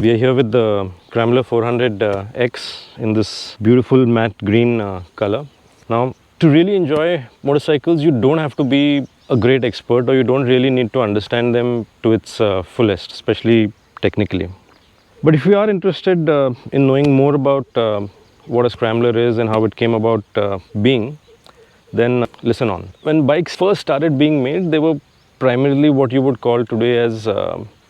We are here with the Scrambler 400X in this beautiful matte green color. Now, to really enjoy motorcycles, you don't have to be a great expert, or you don't really need to understand them to its fullest, especially technically. But if you are interested in knowing more about what a scrambler is and how it came about being, then listen on. When bikes first started being made, they were primarily what you would call today as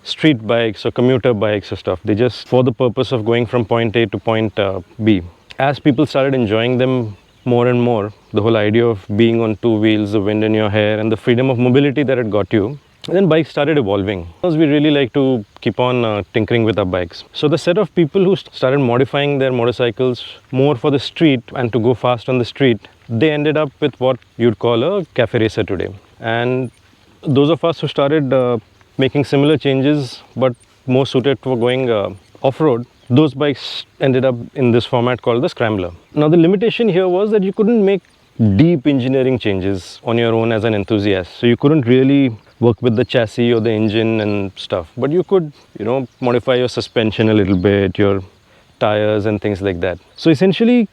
street bikes or commuter bikes or stuff. They just for the purpose of going from point A to point B. As people started enjoying them more and more, the whole idea of being on two wheels, the wind in your hair, and the freedom of mobility that it got you, and then bikes started evolving. Because we really like to keep on tinkering with our bikes. So the set of people who started modifying their motorcycles more for the street and to go fast on the street, they ended up with what you'd call a cafe racer today. And those of us who started making similar changes but more suited for going off-road, those bikes ended up in this format called the Scrambler. Now the limitation here was that you couldn't make deep engineering changes on your own as an enthusiast. So you couldn't really work with the chassis or the engine and stuff, but you could, modify your suspension a little bit, your tires and things like that. So essentially,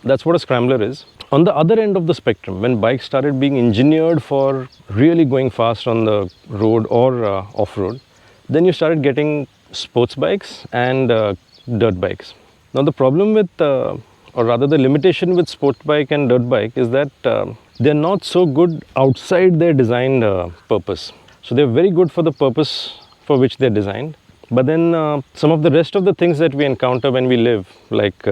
that's what a scrambler is. On the other end of the spectrum, when bikes started being engineered for really going fast on the road or off-road, then you started getting sports bikes and dirt bikes. Now the problem with, or rather the limitation with sport bike and dirt bike is that they're not so good outside their designed purpose. So they're very good for the purpose for which they're designed. But then some of the rest of the things that we encounter when we live, like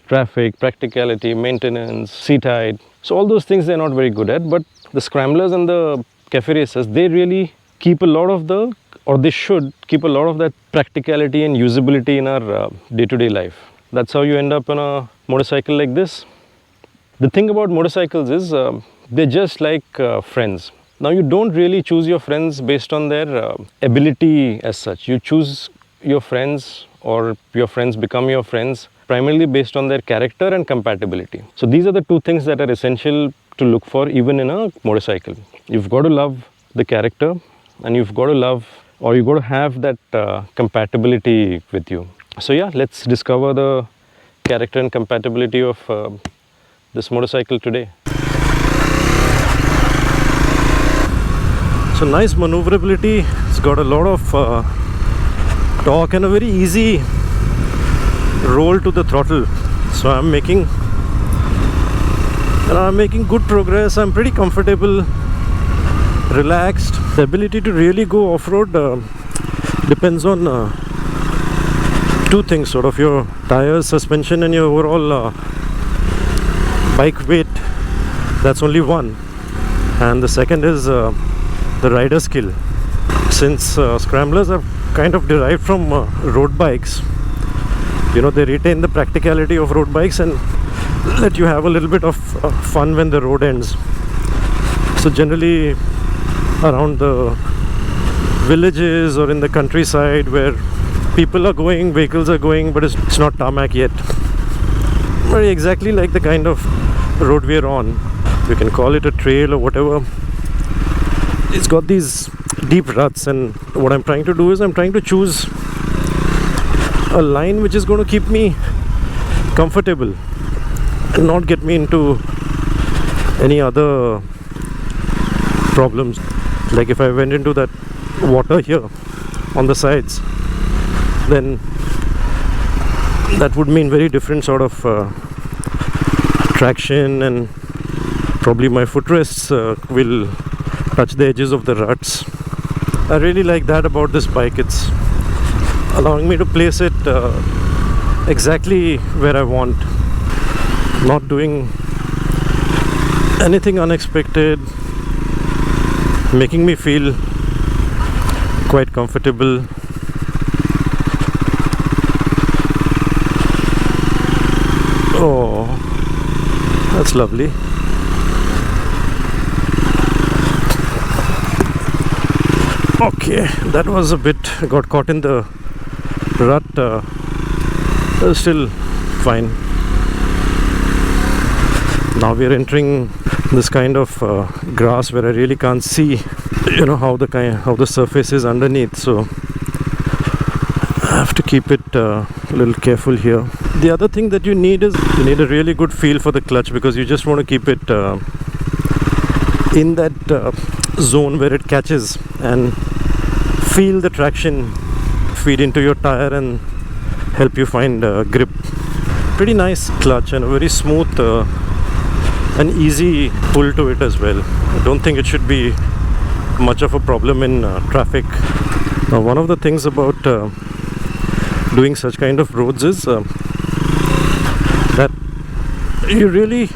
traffic, practicality, maintenance, seat height, so all those things they're not very good at. But the scramblers and the cafe racers, they really keep a lot of the, or they should keep a lot of that practicality and usability in our day-to-day life. That's how you end up on a motorcycle like this. The thing about motorcycles is they're just like friends. Now you don't really choose your friends based on their ability as such. You choose your friends, or your friends become your friends, primarily based on their character and compatibility. So these are the two things that are essential to look for even in a motorcycle. You've got to love the character, and you've got to love, or you've got to have that compatibility with you. So yeah, let's discover the character and compatibility of this motorcycle today. So nice maneuverability, it's got a lot of torque and a very easy roll to the throttle. So I'm making good progress. I'm pretty comfortable, relaxed. The ability to really go off-road depends on two things, sort of your tires, suspension, and your overall bike weight. That's only one. And the second is the rider skill. Since scramblers are kind of derived from road bikes, they retain the practicality of road bikes and let you have a little bit of fun when the road ends. So generally around the villages or in the countryside where people are going, vehicles are going, but it's not tarmac yet, very exactly like the kind of road we are on. You can call it a trail or whatever. It's got these deep ruts, and what I'm trying to do is I'm trying to choose a line which is going to keep me comfortable and not get me into any other problems. Like if I went into that water here on the sides, then that would mean very different sort of traction, and probably my footrests will touch the edges of the ruts. I really like that about this bike. It's allowing me to place it exactly where I want, not doing anything unexpected, making me feel quite comfortable. Oh, that's lovely. Okay, that was a bit, got caught in the rut, still fine. Now we are entering this kind of grass where I really can't see, how the surface is underneath. So I have to keep it a little careful here. The other thing that you need is you need a really good feel for the clutch, because you just want to keep it in that zone where it catches, and feel the traction feed into your tire and help you find grip. Pretty nice clutch and a very smooth and easy pull to it as well. I don't think it should be much of a problem in traffic. Now, one of the things about doing such kind of roads is that you really,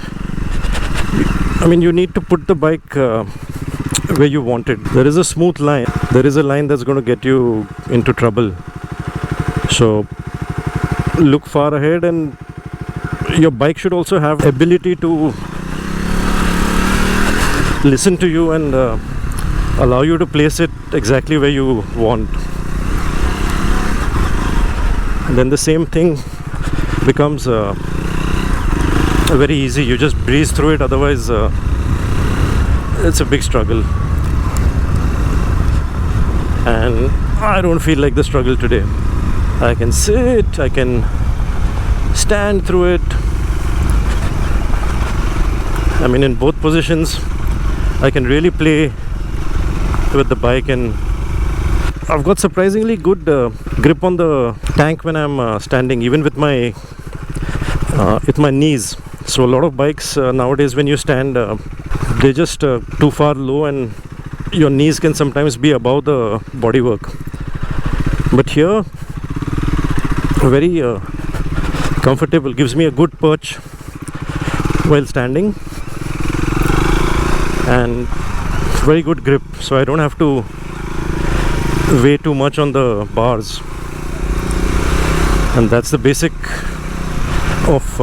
you need to put the bike where you want it. There is a smooth line. There is a line that's going to get you into trouble. So look far ahead, and your bike should also have ability to listen to you and allow you to place it exactly where you want. And then the same thing becomes very easy. You just breeze through it, otherwise it's a big struggle, and I don't feel like the struggle today. I can sit, I can stand through it. In both positions I can really play with the bike, and I've got surprisingly good grip on the tank when I'm standing, even with my knees. So a lot of bikes nowadays, when you stand, they're just too far low, and your knees can sometimes be above the bodywork. But here, very comfortable, gives me a good perch while standing, and very good grip, so I don't have to weigh too much on the bars. And that's the basic of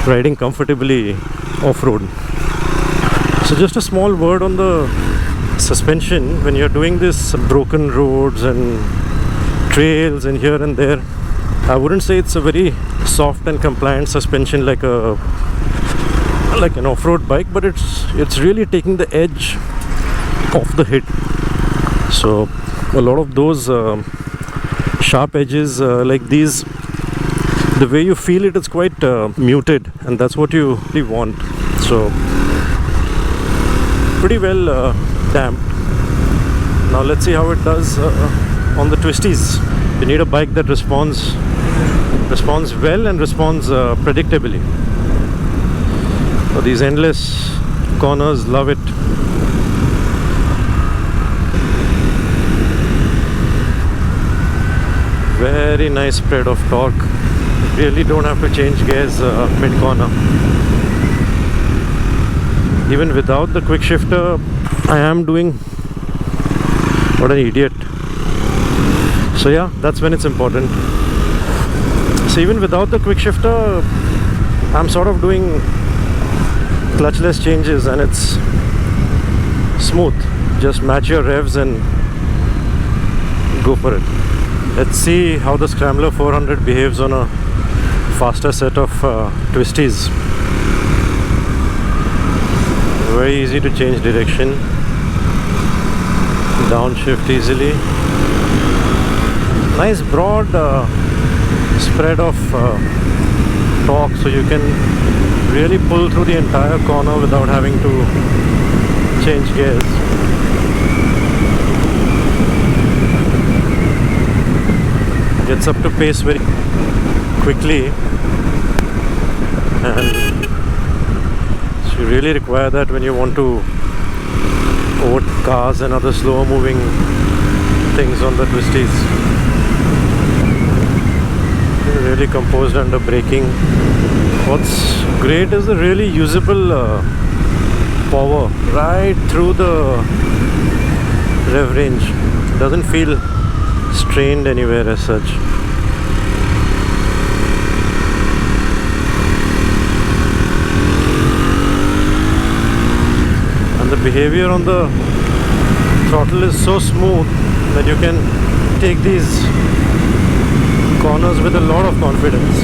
riding comfortably off-road. So just a small word on the suspension. When you're doing this broken roads and trails and here and there, I wouldn't say it's a very soft and compliant suspension like an off-road bike, but it's really taking the edge off the hit. So a lot of those sharp edges like these, the way you feel it is quite muted, and that's what you really want. So pretty well damped. Now let's see how it does on the twisties. You need a bike that responds well and responds predictably. So these endless corners, love it. Very nice spread of torque. Really don't have to change gears mid-corner. Even without the quick shifter, I am doing... What an idiot. So yeah, that's when it's important. So even without the quick shifter, I'm sort of doing clutchless changes, and it's smooth. Just match your revs and go for it. Let's see how the Scrambler 400 behaves on a faster set of twisties. Very easy to change direction, downshift easily. Nice broad spread of torque, so you can really pull through the entire corner without having to change gears. Gets up to pace very quickly, and so you really require that when you want to overtake cars and other slower moving things on the twisties. Really composed under braking. What's great is the really usable power right through the rev range. It doesn't feel strained anywhere as such. And the behavior on the throttle is so smooth that you can take these corners with a lot of confidence.